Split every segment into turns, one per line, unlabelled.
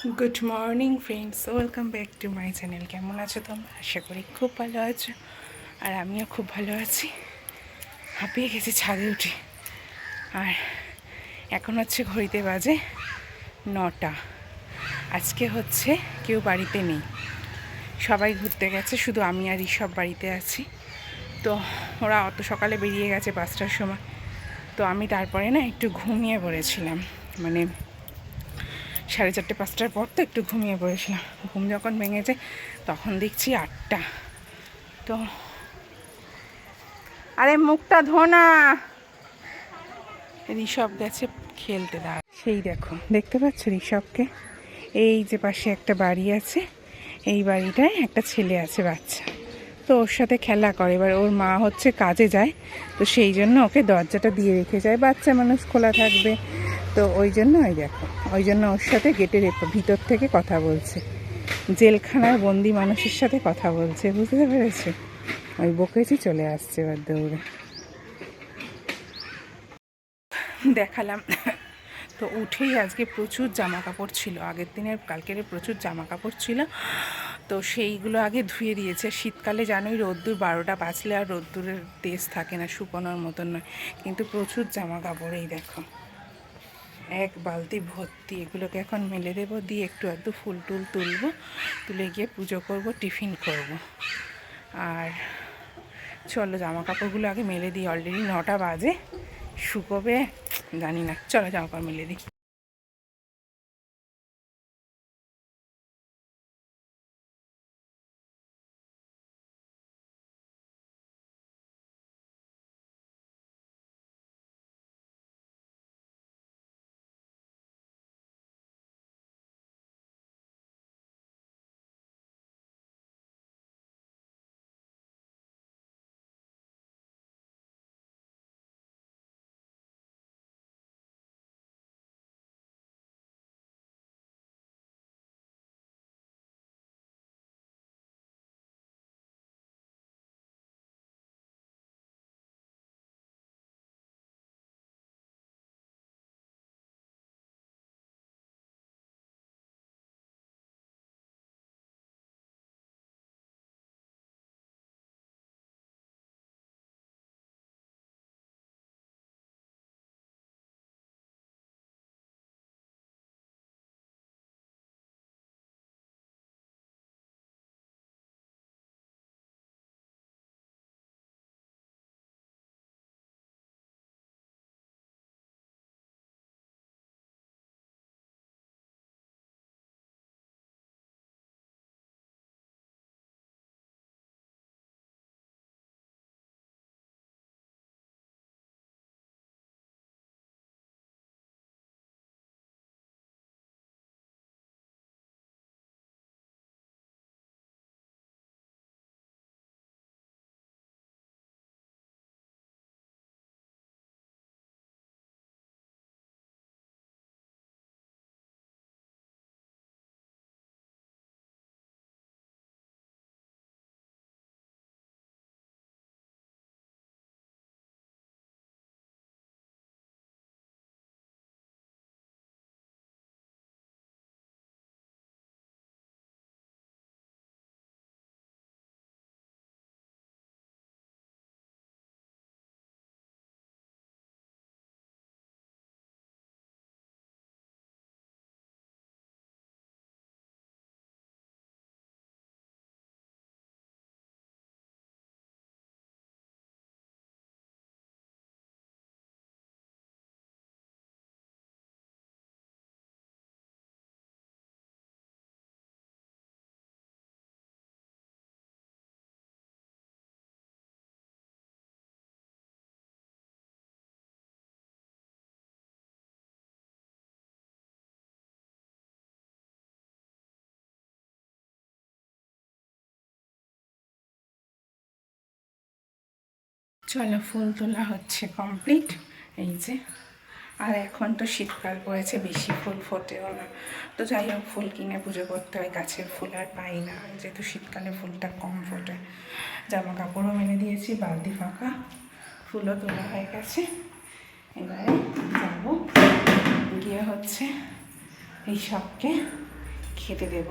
Good morning friends, welcome back to my channel. কেমন আছো তোমরা? আশা করি খুব ভালো আছো, আর আমিও খুব ভালো আছি। হাঁপিয়ে গেছি ছাদে উঠে। আর এখন হচ্ছে ঘড়িতে বাজে 9টা। আজকে হচ্ছে কেউ বাড়িতে নেই, সবাই ঘুরতে গেছে, শুধু আমি আর ঋষভ বাড়িতে আছি। তো ওরা অত সকালে বেরিয়ে গেছে 5টার সময়। তো আমি তারপরে না একটু ঘুমিয়ে পড়েছিলাম, মানে 4:30-5টার পর তো একটু ঘুমিয়ে পড়েছিলাম। ঘুম যখন ভেঙেছে তখন দেখছি 8টা। তো আরে মুখটা ধো না। ঋষভ গেছে খেলতে, দাঁড়া সেই দেখো, দেখতে পাচ্ছ ঋষভকে? এই যে পাশে একটা বাড়ি আছে, এই বাড়িটায় একটা ছেলে আছে বাচ্চা, তো ওর সাথে খেলা করে। এবার ওর মা হচ্ছে কাজে যায়, তো সেই জন্য ওকে দরজাটা দিয়ে রেখে যায়, বাচ্চা মানুষ খোলা থাকবে, তো ওই জন্য ওই দেখো, ওই জন্য ওর সাথে গেটের ভিতর থেকে কথা বলছে, জেলখানার বন্দি মানুষের সাথে কথা বলছে, বুঝতে পেরেছে? ওই বকেছি চলে আসছে এবার দৌড়ে, দেখালাম। তো উঠেই আজকে প্রচুর জামা কাপড় ছিল, আগের দিনের কালকের প্রচুর জামা কাপড় ছিল, তো সেইগুলো আগে ধুয়ে দিয়েছে। শীতকালে জানোই রোদ্দুর 12টা বাজলে আর রোদ্দুরের তেজ থাকে না, শুকোনোর মতন নয়, কিন্তু প্রচুর জামা কাপড়। এই দেখো এক বালতি ভর্তি, এগুলোকে এখন মেলে দেবো, দিয়ে একটু ফুল টুল তুলবো, তুলে গিয়ে পুজো করব, টিফিন করব। আর চলো জামা কাপড়গুলো আগে মেলে দিই, অলরেডি 9টা বাজে, শুকোবে জানি না। চলো জামা কাপড় মেলে দিই। চলো ফুল তোলা হচ্ছে কমপ্লিট, এই যে। আর এখন তো শীতকাল পড়েছে, বেশি ফুল ফোটেও না, তো যাই হোক ফুল কিনে পুজো করতে হয়, গাছের ফুল আর পাই না, যেহেতু শীতকালে ফুলটা কম ফোটে। জামা কাপড়ও মেলে দিয়েছি, বালতি ফাঁকা, ফুলও তোলা হয়ে গেছে। এবারে যাবো গিয়ে হচ্ছে এই সবকে খেতে দেব,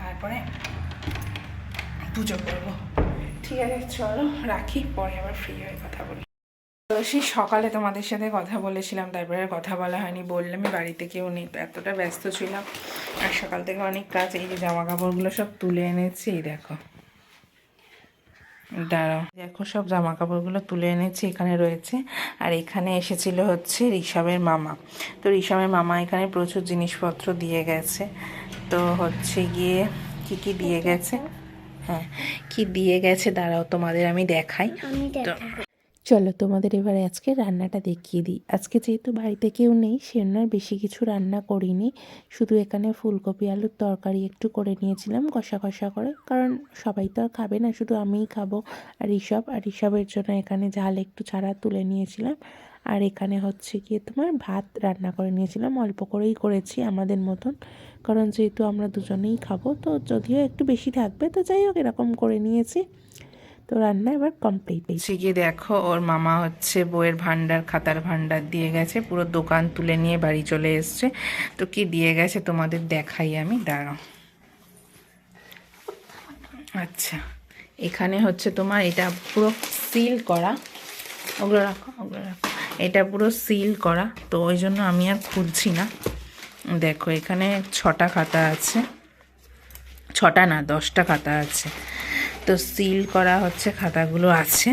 তারপরে পুজো করবো। ঠিক আছে চলো রাখি, পরে আবার ফ্রি হয়ে কথা বলি। তো সেই সকালে তোমাদের সাথে কথা বলেছিলাম, তারপরে আর কথা বলা হয়নি, বললামই বাড়িতে কেউ নেই, তো এতটা ব্যস্ত ছিলাম। আর সকাল থেকে অনেক কাজ, এই যে জামা কাপড়গুলো সব তুলে এনেছি, এই দেখো দাঁড়াও, দেখো সব জামা কাপড়গুলো তুলে এনেছি, এখানে রয়েছে। আর এখানে এসেছিল হচ্ছে ঋষভের মামা। তো ঋষভের মামা এখানে প্রচুর জিনিসপত্র দিয়ে গেছে। তো হচ্ছে গিয়ে কি কি দিয়ে গেছে, হ্যাঁ কি দিয়ে গেছে দাঁড়াও তোমাদের আমি দেখাই। তো চলো তোমাদের এবারে আজকে রান্নাটা দেখিয়ে দিই। আজকে যেহেতু বাড়িতে কেউ নেই সেজন্য আর বেশি কিছু রান্না করিনি, শুধু এখানে ফুলকপি আলুর তরকারি একটু করে নিয়েছিলাম কষা কষা করে, কারণ সবাই তো আর খাবে না, শুধু আমিই খাবো আর ঋষভের জন্য এখানে ঝাল একটু ছাড়া তুলে নিয়েছিলাম। আর এখানে হচ্ছে গিয়ে তোমার ভাত রান্না করে নিয়েছিলাম, অল্প করেই করেছি আমাদের মতন, কারণ যেহেতু আমরা দুজনেই খাবো, তো যদিও একটু বেশি থাকবে, তো যাই হোক এরকম করে নিয়েছি। তো রান্না এবার কমপ্লিট। গিয়ে দেখো ওর মামা হচ্ছে বইয়ের ভান্ডার, খাতার ভান্ডার দিয়ে গেছে, পুরো দোকান তুলে নিয়ে বাড়ি চলে এসছে। তো কি দিয়ে গেছে তোমাদের দেখাই আমি, দাঁড়াও। আচ্ছা এখানে হচ্ছে তোমার এটা পুরো সিল করা, ওগুলো রাখো ওগুলো রাখো, এটা পুরো সিল করা, তো ওই জন্য আমি আর খুলছি না। দেখো এখানে 6টা খাতা আছে, 6টা না 10টা খাতা আছে। তো সিল করা হচ্ছে খাতাগুলো আছে,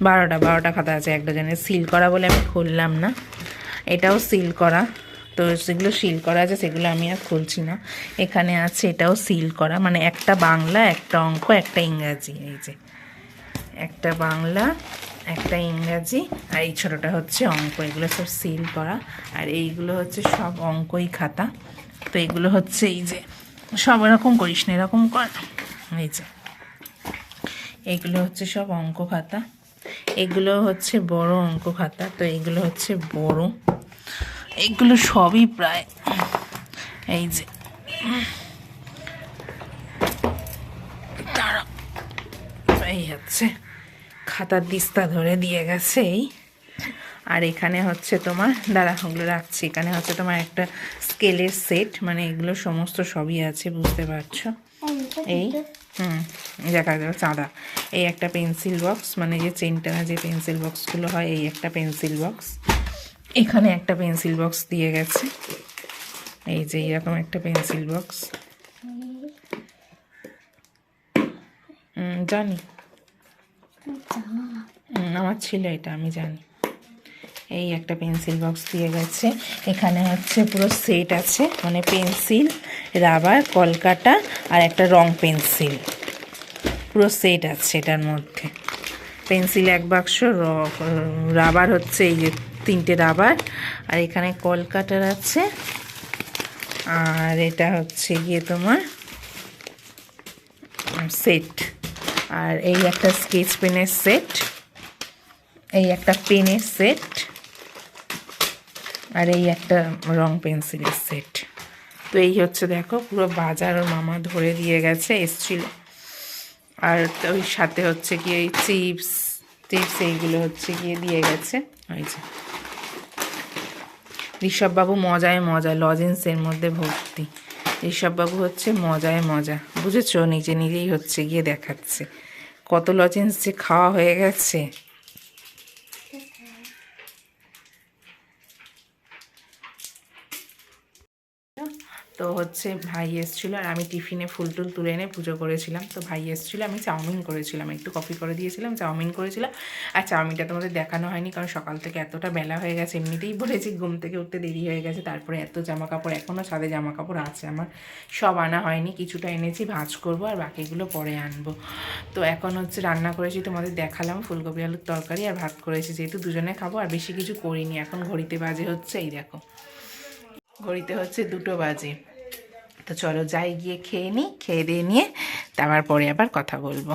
12টা খাতা আছে এক ডজনের, সিল করা বলে আমি খুললাম না। এটাও সিল করা, তো যেগুলো সিল করা আছে সেগুলো আমি আর খুলছি না। এখানে আছে এটাও সিল করা, মানে একটা বাংলা, একটা অঙ্ক, একটা ইংরাজি, এই যে একটা বাংলা, একটা ইংরাজি, আর এই ছোটোটা হচ্ছে অঙ্ক, এগুলো সব সিল করা। আর এইগুলো হচ্ছে সব অঙ্কই খাতা। তো এগুলো হচ্ছে এই যে সব এরকম করিস না, এরকম কর, এই যে এগুলো হচ্ছে সব অঙ্ক খাতা, এগুলো হচ্ছে বড় অঙ্ক খাতা। তো এগুলো হচ্ছে বড়, এগুলো সবই প্রায় এই যে তারা এই হচ্ছে খাতার দিস্তা ধরে দিয়ে গেছে এই। আর এখানে হচ্ছে তোমার দাঁড়া ওগুলো রাখছি, এখানে হচ্ছে তোমার একটা স্কেলের সেট, মানে এগুলো সমস্ত সবই আছে, বুঝতে পারছো। এই দেখা যাবে চাঁদা, এই একটা পেন্সিল বক্স, মানে যে চেনটানা যে পেন্সিল বক্সগুলো হয়, এই একটা পেন্সিল বক্স, এখানে একটা পেন্সিল বক্স দিয়ে গেছে, এই যে এইরকম একটা পেন্সিল বক্স, জানি আমার ছিল এটা, আমি জানি। এই একটা পেন্সিল বক্স দিয়ে গেছে, এখানে হচ্ছে পুরো সেট আছে, মানে পেন্সিল, রাবার, কলকাটা আর একটা রং পেন্সিল, পুরো সেট আছে এটার মধ্যে। পেন্সিল এক বাক্স, রাবার হচ্ছে এই যে 3টে রাবার, আর এখানে কলকাটার আছে, আর এটা হচ্ছে গিয়ে তোমার সেট, আর এই একটা স্কেচ পেনের সেট, এই একটা পেনের সেট, আর এই একটা রং পেন্সিলের সেট। তো এই হচ্ছে দেখো পুরো বাজার ওর মামা ধরে দিয়ে গেছে, এসছিল। আর ওই সাথে হচ্ছে গিয়ে এই চিপস এইগুলো হচ্ছে গিয়ে দিয়ে গেছে। ওই যে ঋষভবাবু মজায় মজা, লজেন্সের মধ্যে ভর্তি। ঋষভবাবু হচ্ছে মজায় মজা, বুঝেছো, নিজেই হচ্ছে গিয়ে দেখাচ্ছে কত লজেন্স যে খাওয়া হয়ে গেছে। তো হচ্ছে ভাই এসেছিলো, আর আমি টিফিনে ফুল টুল তুলে এনে পুজো করেছিলাম। তো ভাই এসেছিলো, আমি চাউমিন করেছিলাম, একটু কফি করে দিয়েছিলাম, চাউমিন করেছিলাম। আর চাউমিনটা তোমাদের দেখানো হয়নি, কারণ সকাল থেকে এতটা বেলা হয়ে গেছে, এমনিতেই বলেছি ঘুম থেকে উঠতে দেরি হয়ে গেছে, তারপরে এত জামা কাপড়, এখনও ছাদে জামা কাপড় আছে আমার, সব আনা হয়নি, কিছুটা এনেছি ভাঁজ করবো, আর বাকিগুলো পরে আনবো। তো এখন হচ্ছে রান্না করেছি, তোমাদের দেখালাম ফুলকপি আলুর তরকারি, আর ভাত করেছি, যেহেতু দুজনে খাবো, আর বেশি কিছু করিনি। এখন ঘড়িতে বাজে হচ্ছে এই দেখো, ঘড়িতে হচ্ছে 2টো বাজে। তো চলো যাই গিয়ে খেয়ে নিই, খেয়ে দিয়ে নিয়ে তারপর পরে আবার কথা বলবো।